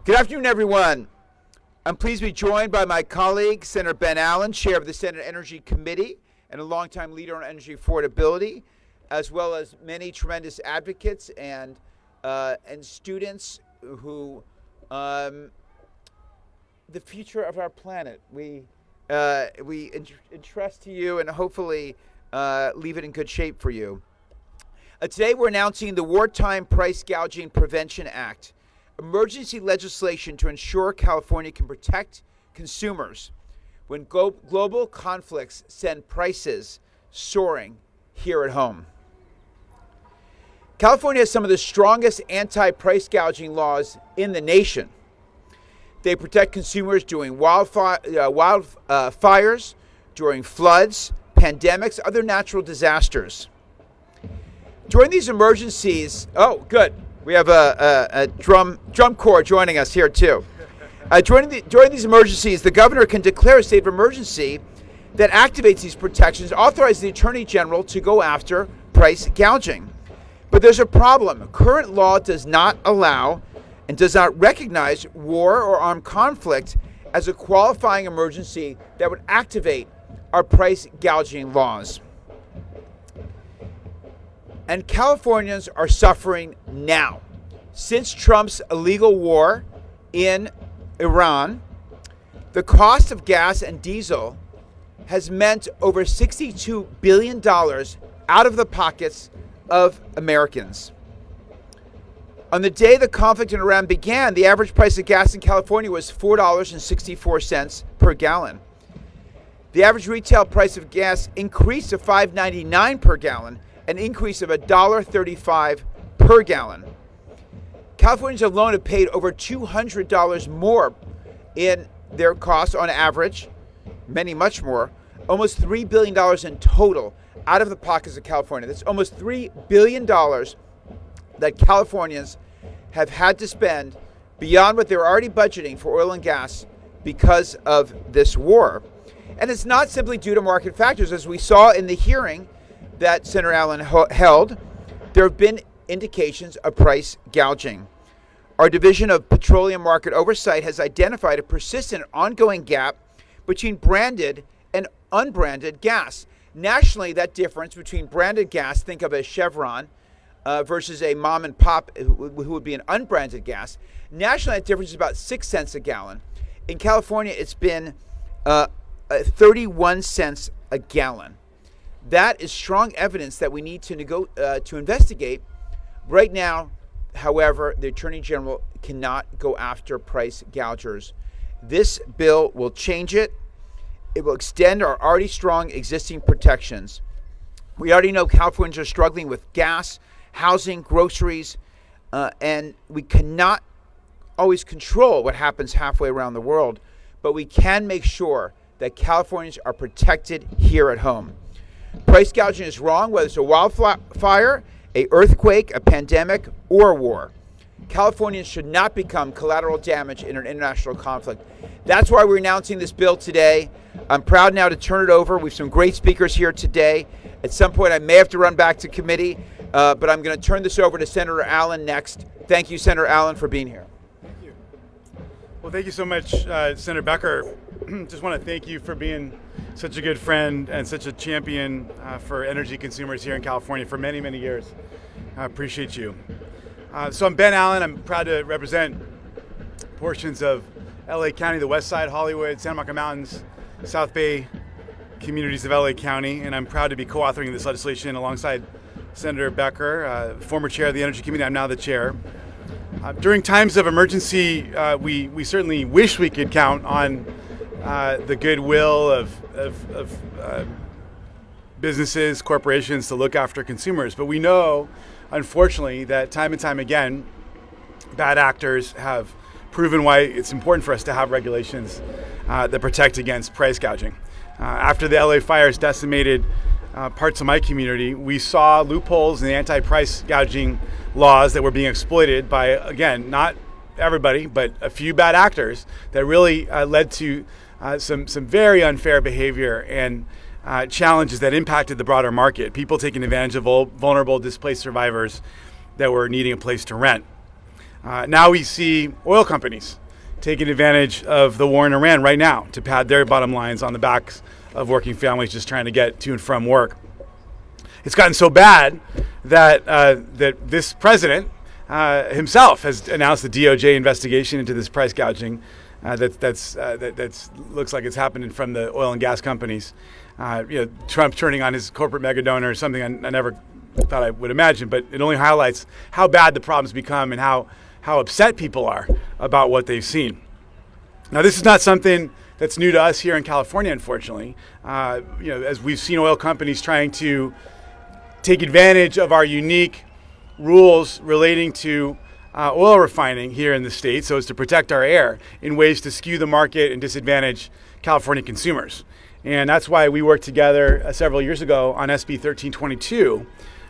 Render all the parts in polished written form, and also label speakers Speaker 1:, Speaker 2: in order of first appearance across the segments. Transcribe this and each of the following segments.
Speaker 1: Good afternoon, everyone. I'm pleased to be joined by my colleague, Senator Ben Allen, Chair of the Senate Energy Committee and a longtime leader on energy affordability, as well as many tremendous advocates and students who the future of our planet. We entrust to you and hopefully leave it in good shape for you. Today we're announcing the Wartime Price Gouging Prevention Act, emergency legislation to ensure California can protect consumers when global conflicts send prices soaring here at home. California has some of the strongest anti-price gouging laws in the nation. They protect consumers during wildfires, during floods, pandemics, other natural disasters. During these emergencies, we have a drum corps joining us here too. During these emergencies, the governor can declare a state of emergency that activates these protections, authorize the Attorney General to go after price gouging. But there's a problem. Current law does not allow and does not recognize war or armed conflict as a qualifying emergency that would activate our price gouging laws. And Californians are suffering now. Since Trump's illegal war in Iran, the cost of gas and diesel has meant over $62 billion out of the pockets of Americans. On the day the conflict in Iran began, the average price of gas in California was $4.64 per gallon. The average retail price of gas increased to $5.99 per gallon, an increase of $1.35 per gallon. Californians alone have paid over $200 more in their costs on average, many much more, almost $3 billion in total out of the pockets of California. That's almost $3 billion that Californians have had to spend beyond what they're already budgeting for oil and gas because of this war. And it's not simply due to market factors. As we saw in the hearing that Senator Allen held, there have been indications of price gouging. Our Division of Petroleum Market Oversight has identified a persistent ongoing gap between branded and unbranded gas. Nationally, that difference between branded gas, think of a Chevron, versus a mom and pop who would be an unbranded gas. Nationally, that difference is about 6 cents a gallon. In California, it's been 31 cents a gallon. That is strong evidence that we need to investigate. Right now, however, the Attorney General cannot go after price gougers. This bill will change it. It will extend our already strong existing protections. We already know Californians are struggling with gas, housing, groceries, and we cannot always control what happens halfway around the world, but we can make sure that Californians are protected here at home. Price gouging is wrong, whether it's a wildfire, an earthquake, a pandemic, or a war. Californians should not become collateral damage in an international conflict. That's why we're announcing this bill today. I'm proud now to turn it over. We have some great speakers here today. At some point, I may have to run back to committee, but I'm going to turn this over to Senator Allen next. Thank you, Senator Allen, for being here.
Speaker 2: Thank you. Well, thank you so much, Senator Becker. Just want to thank you for being such a good friend and such a champion for energy consumers here in California for many, many years. I appreciate you. So I'm Ben Allen. I'm proud to represent portions of LA County, the West Side, Hollywood, Santa Monica Mountains, South Bay communities of LA County, and I'm proud to be co-authoring this legislation alongside Senator Becker, former chair of the Energy Committee. I'm now the chair. During times of emergency, we certainly wish we could count on the goodwill of businesses, corporations to look after consumers. But we know, unfortunately, that time and time again, bad actors have proven why it's important for us to have regulations that protect against price gouging. After the LA fires decimated parts of my community, we saw loopholes in the anti-price gouging laws that were being exploited by, again, not everybody, but a few bad actors that really led to some very unfair behavior and challenges that impacted the broader market. People taking advantage of vulnerable, displaced survivors that were needing a place to rent. Now we see oil companies taking advantage of the war in Iran right now to pad their bottom lines on the backs of working families just trying to get to and from work. It's gotten so bad that that this president himself has announced the DOJ investigation into this price gouging that looks like it's happening from the oil and gas companies. Trump turning on his corporate mega donors, something I never thought I would imagine, but it only highlights how bad the problems become and how upset people are about what they've seen. Now, this is not something that's new to us here in California, unfortunately. As we've seen oil companies trying to take advantage of our unique rules relating to oil refining here in the state so as to protect our air in ways to skew the market and disadvantage California consumers. And that's why we worked together several years ago on SB 1322,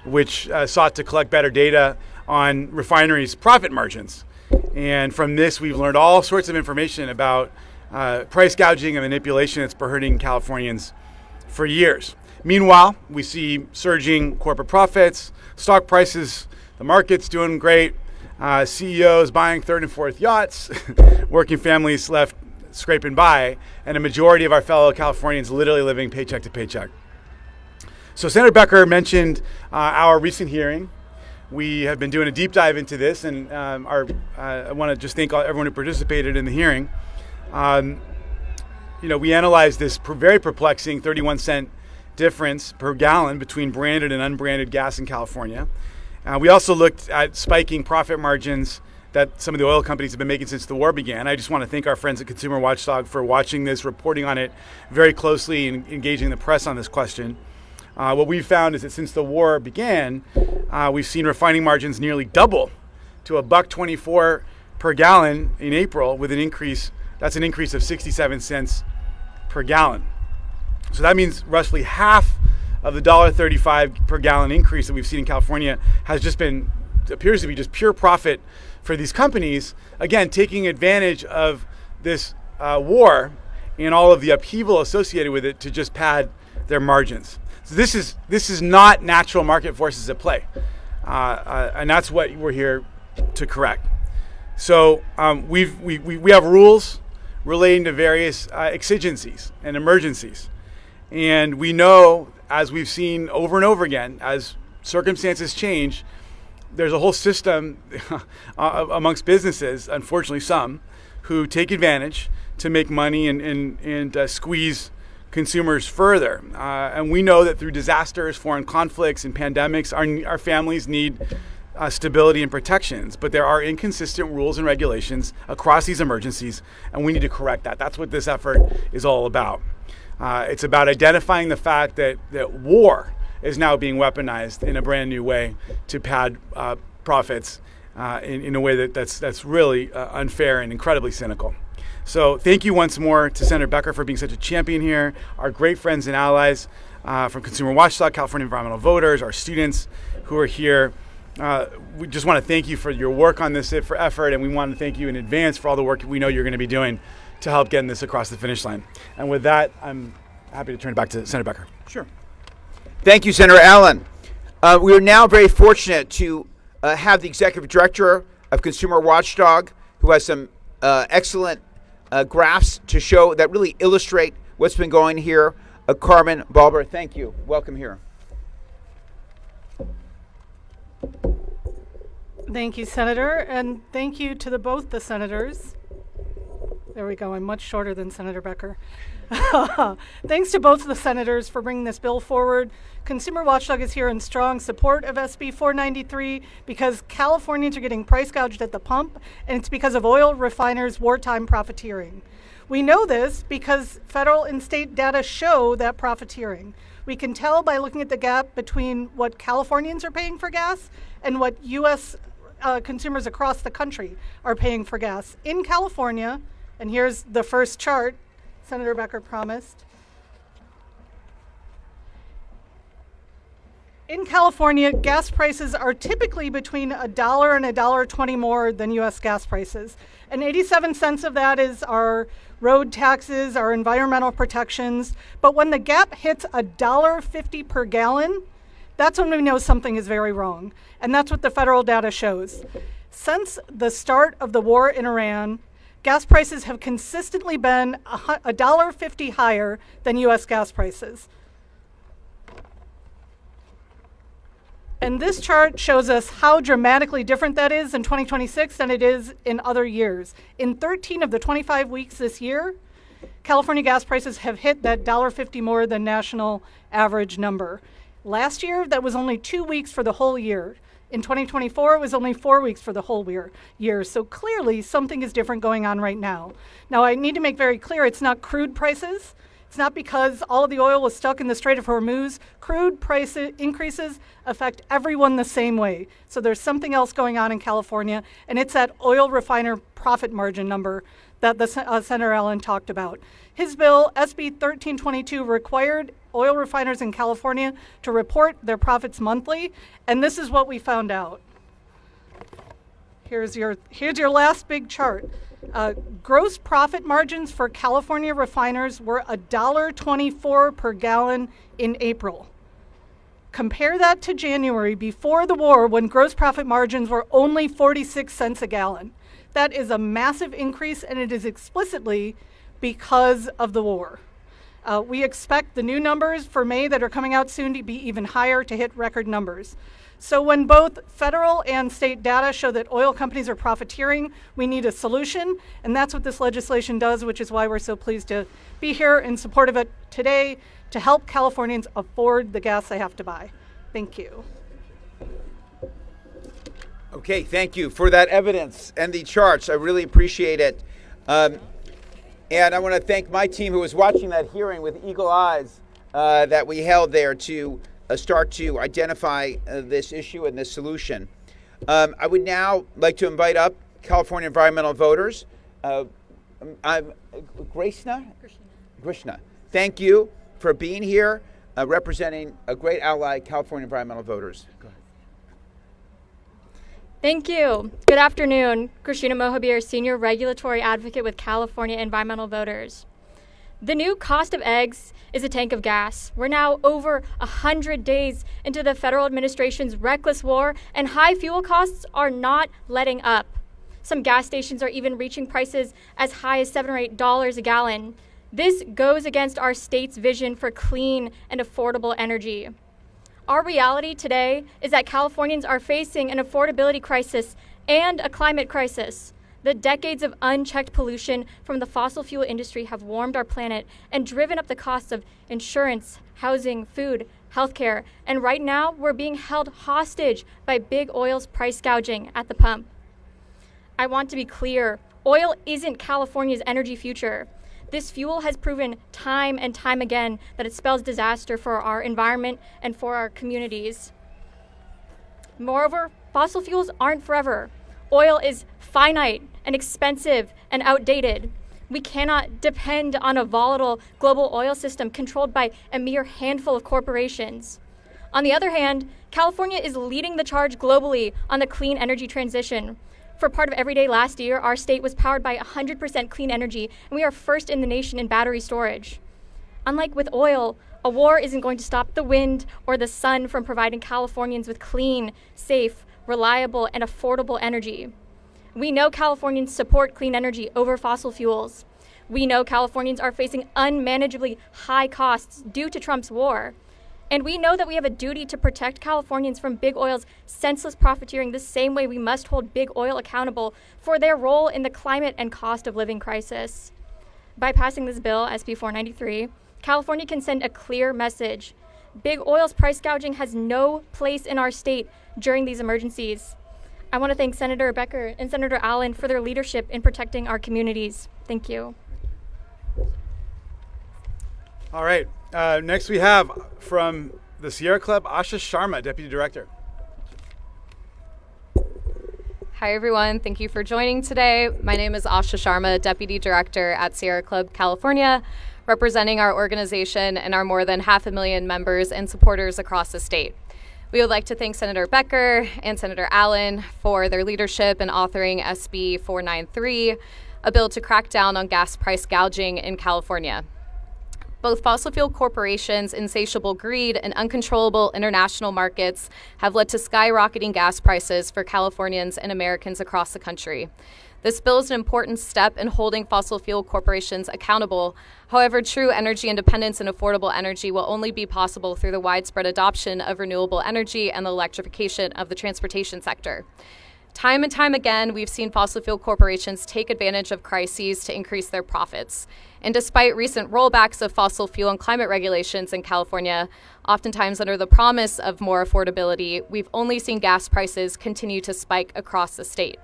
Speaker 2: which sought to collect better data on refineries' profit margins. And from this, we've learned all sorts of information about price gouging and manipulation that's been hurting Californians for years. Meanwhile, we see surging corporate profits, stock prices, the market's doing great, CEOs buying third and fourth yachts, working families left scraping by, and a majority of our fellow Californians literally living paycheck to paycheck. So Senator Becker mentioned our recent hearing. We have been doing a deep dive into this, and I want to just thank everyone who participated in the hearing. We analyzed this very perplexing 31-cent difference per gallon between branded and unbranded gas in California. We also looked at spiking profit margins that some of the oil companies have been making since the war began. I just want to thank our friends at Consumer Watchdog for watching this, reporting on it very closely, and engaging the press on this question. What we've found is that since the war began, we've seen refining margins nearly double to $1.24 per gallon in April, with an increase of 67 cents per gallon. So that means roughly half of the $1.35 per gallon increase that we've seen in California appears to be just pure profit for these companies, again, taking advantage of this war and all of the upheaval associated with it to just pad their margins. So this is not natural market forces at play, and that's what we're here to correct. So we have rules relating to various exigencies and emergencies, and we know, as we've seen over and over again, as circumstances change, there's a whole system amongst businesses, unfortunately some, who take advantage to make money and squeeze consumers further. And we know that through disasters, foreign conflicts, and pandemics, our families need stability and protections. But there are inconsistent rules and regulations across these emergencies, and we need to correct that. That's what this effort is all about. It's about identifying the fact that war is now being weaponized in a brand new way to pad profits in a way that's really unfair and incredibly cynical. So thank you once more to Senator Becker for being such a champion here, our great friends and allies from Consumer Watchdog, California Environmental Voters, our students who are here. We just want to thank you for your work on this effort, and we want to thank you in advance for all the work we know you're going to be doing to help getting this across the finish line. And with that, I'm happy to turn it back to Senator Becker.
Speaker 1: Sure. Thank you, Senator Allen. We are now very fortunate to have the Executive Director of Consumer Watchdog, who has some excellent graphs to show that really illustrate what's been going here. Carmen Balber, thank you. Welcome here.
Speaker 3: Thank you, Senator, and thank you to both the senators. There we go. I'm much shorter than Senator Becker. Thanks to both of the senators for bringing this bill forward. Consumer Watchdog is here in strong support of SB 493 because Californians are getting price gouged at the pump, and it's because of oil refiners' wartime profiteering. We know this because federal and state data show that profiteering. We can tell by looking at the gap between what Californians are paying for gas and what U.S. Consumers across the country are paying for gas. In California, and here's the first chart Senator Becker promised. In California, gas prices are typically between $1 and $1.20 more than U.S. gas prices. And 87 cents of that is our road taxes, our environmental protections. But when the gap hits $1.50 per gallon, that's when we know something is very wrong. And that's what the federal data shows. Since the start of the war in Iran, gas prices have consistently been $1.50 higher than U.S. gas prices. And this chart shows us how dramatically different that is in 2026 than it is in other years. In 13 of the 25 weeks this year, California gas prices have hit that $1.50 more than national average number. Last year, that was only 2 weeks for the whole year. In 2024, it was only 4 weeks for the whole year. So clearly, something is different going on right now. Now, I need to make very clear, it's not crude prices. It's not because all of the oil was stuck in the Strait of Hormuz. Crude price increases affect everyone the same way. So there's something else going on in California, and it's that oil refiner profit margin number that Senator Allen talked about. His bill, SB 1322, required oil refiners in California to report their profits monthly, and this is what we found out. Here's your last big chart. Gross profit margins for California refiners were $1.24 per gallon in April. Compare that to January before the war, when gross profit margins were only 46 cents a gallon. That is a massive increase, and it is explicitly because of the war. We expect the new numbers for May that are coming out soon to be even higher, to hit record numbers. So when both federal and state data show that oil companies are profiteering, we need a solution, and that's what this legislation does, which is why we're so pleased to be here in support of it today, to help Californians afford the gas they have to buy. Thank you.
Speaker 1: Okay, thank you for that evidence and the charts. I really appreciate it. And I want to thank my team who was watching that hearing with eagle eyes that we held there to start to identify this issue and this solution. I would now like to invite up California environmental voters. Grishna, thank you for being here, representing a great ally, California environmental voters. Go ahead.
Speaker 4: Thank you. Good afternoon. Christina Mohabir, Senior Regulatory Advocate with California Environmental Voters. The new cost of eggs is a tank of gas. We're now over 100 days into the federal administration's reckless war, and high fuel costs are not letting up. Some gas stations are even reaching prices as high as $7 or $8 a gallon. This goes against our state's vision for clean and affordable energy. Our reality today is that Californians are facing an affordability crisis and a climate crisis. The decades of unchecked pollution from the fossil fuel industry have warmed our planet and driven up the costs of insurance, housing, food, healthcare, and right now we're being held hostage by big oil's price gouging at the pump. I want to be clear, oil isn't California's energy future. This fuel has proven time and time again that it spells disaster for our environment and for our communities. Moreover, fossil fuels aren't forever. Oil is finite and expensive and outdated. We cannot depend on a volatile global oil system controlled by a mere handful of corporations. On the other hand, California is leading the charge globally on the clean energy transition. For part of every day last year, our state was powered by 100% clean energy, and we are first in the nation in battery storage. Unlike with oil, a war isn't going to stop the wind or the sun from providing Californians with clean, safe, reliable, and affordable energy. We know Californians support clean energy over fossil fuels. We know Californians are facing unmanageably high costs due to Trump's war. And we know that we have a duty to protect Californians from big oil's senseless profiteering the same way we must hold big oil accountable for their role in the climate and cost of living crisis. By passing this bill, SB 493, California can send a clear message. Big oil's price gouging has no place in our state during these emergencies. I want to thank Senator Becker and Senator Allen for their leadership in protecting our communities. Thank you.
Speaker 2: All right. Next we have from the Sierra Club, Asha Sharma, Deputy Director.
Speaker 5: Hi, everyone. Thank you for joining today. My name is Asha Sharma, Deputy Director at Sierra Club, California, representing our organization and our more than 500,000 members and supporters across the state. We would like to thank Senator Becker and Senator Allen for their leadership in authoring SB 493, a bill to crack down on gas price gouging in California. Both fossil fuel corporations' insatiable greed and uncontrollable international markets have led to skyrocketing gas prices for Californians and Americans across the country. This bill is an important step in holding fossil fuel corporations accountable. However, true energy independence and affordable energy will only be possible through the widespread adoption of renewable energy and the electrification of the transportation sector. Time and time again, we've seen fossil fuel corporations take advantage of crises to increase their profits. And despite recent rollbacks of fossil fuel and climate regulations in California, oftentimes under the promise of more affordability, we've only seen gas prices continue to spike across the state.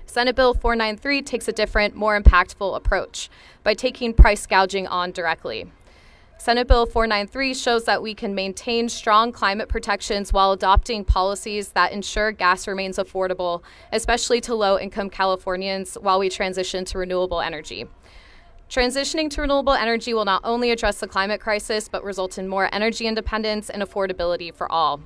Speaker 5: Senate Bill 493 takes a different, more impactful approach by taking price gouging on directly. Senate Bill 493 shows that we can maintain strong climate protections while adopting policies that ensure gas remains affordable, especially to low-income Californians, while we transition to renewable energy. Transitioning to renewable energy will not only address the climate crisis, but result in more energy independence and affordability for all.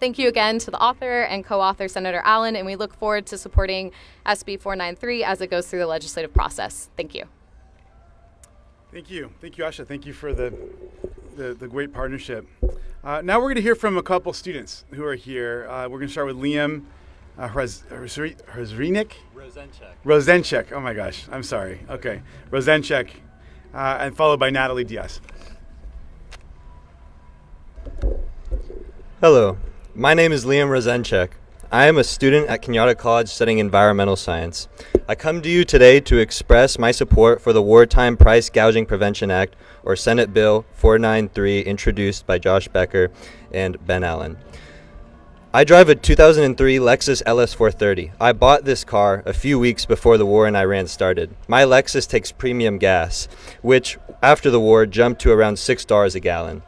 Speaker 5: Thank you again to the author and co-author, Senator Allen, and we look forward to supporting SB 493 as it goes through the legislative process. Thank you.
Speaker 2: Thank you, Asha. Thank you for the great partnership. Now we're going to hear from a couple students who are here. We're going to start with Liam Rosenchek. Oh my gosh, I'm sorry. Okay, Rosenchek, and followed by Natalie Diaz.
Speaker 6: Hello, my name is Liam Rosenchek. I am a student at Kenyatta College studying environmental science. I come to you today to express my support for the Wartime Price Gouging Prevention Act, or Senate Bill 493, introduced by Josh Becker and Ben Allen. I drive a 2003 Lexus LS430. I bought this car a few weeks before the war in Iran started. My Lexus takes premium gas, which after the war jumped to around $6 a gallon.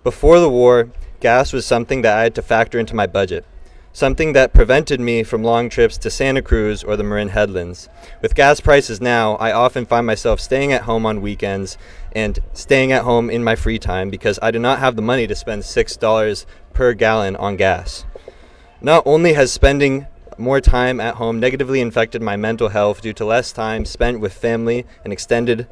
Speaker 6: Before the war, gas was something that I had to factor into my budget, something that prevented me from long trips to Santa Cruz or the Marin Headlands. With gas prices now, I often find myself staying at home on weekends and staying at home in my free time because I do not have the money to spend $6 per gallon on gas. Not only has spending more time at home negatively affected my mental health due to less time spent with family and extended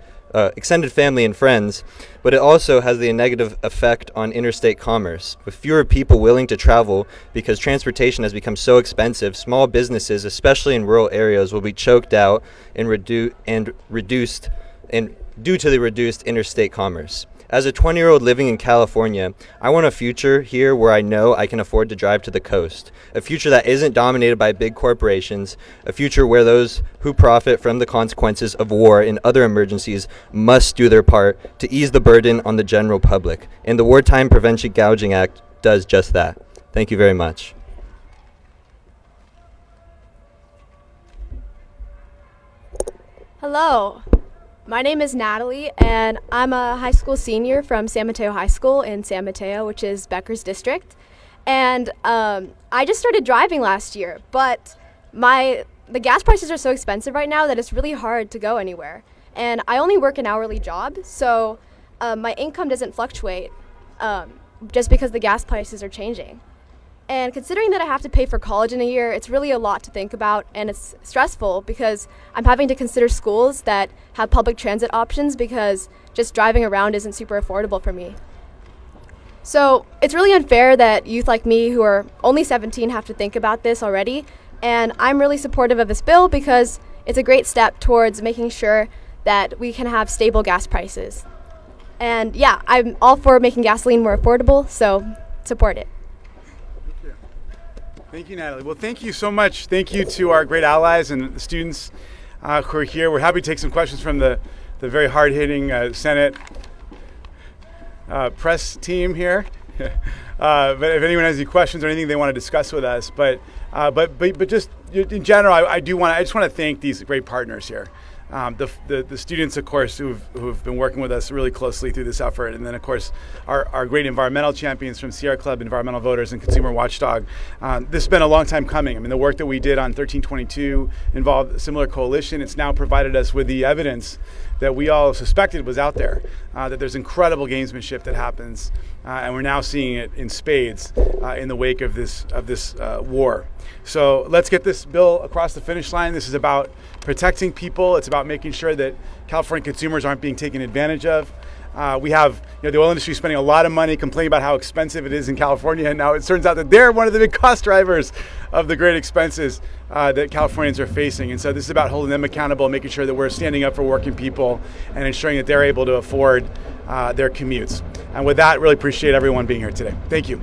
Speaker 6: family and friends, but it also has the negative effect on interstate commerce. With fewer people willing to travel because transportation has become so expensive, small businesses, especially in rural areas, will be choked out and reduced due to the reduced interstate commerce. As a 20-year-old living in California, I want a future here where I know I can afford to drive to the coast, a future that isn't dominated by big corporations, a future where those who profit from the consequences of war and other emergencies must do their part to ease the burden on the general public. And the Wartime Prevention Gouging Act does just that. Thank you very much.
Speaker 7: Hello. My name is Natalie, and I'm a high school senior from San Mateo High School in San Mateo, which is Becker's district. And I just started driving last year, but the gas prices are so expensive right now that it's really hard to go anywhere. And I only work an hourly job, so my income doesn't fluctuate just because the gas prices are changing. And considering that I have to pay for college in a year, it's really a lot to think about, and it's stressful because I'm having to consider schools that have public transit options because just driving around isn't super affordable for me. So it's really unfair that youth like me who are only 17 have to think about this already, and I'm really supportive of this bill because it's a great step towards making sure that we can have stable gas prices. And yeah, I'm all for making gasoline more affordable, so support it.
Speaker 2: Thank you, Natalie. Well, thank you so much. Thank you to our great allies and the students who are here. We're happy to take some questions from the very hard-hitting Senate press team here. But if anyone has any questions or anything they want to discuss with us, but just in general, I just want to thank these great partners here. The students, of course, who've been working with us really closely through this effort, and then, of course, our great environmental champions from Sierra Club, Environmental Voters, and Consumer Watchdog. This has been a long time coming. I mean, the work that we did on 1322 involved a similar coalition. It's now provided us with the evidence that we all suspected was out there, that there's incredible gamesmanship that happens, and we're now seeing it in spades in the wake of this war. So let's get this bill across the finish line. This is about protecting people. It's about making sure that California consumers aren't being taken advantage of. We have the oil industry spending a lot of money complaining about how expensive it is in California, and now it turns out that they're one of the big cost drivers of the great expenses that Californians are facing. And so this is about holding them accountable, making sure that we're standing up for working people and ensuring that they're able to afford their commutes. And with that, really appreciate everyone being here today. Thank you.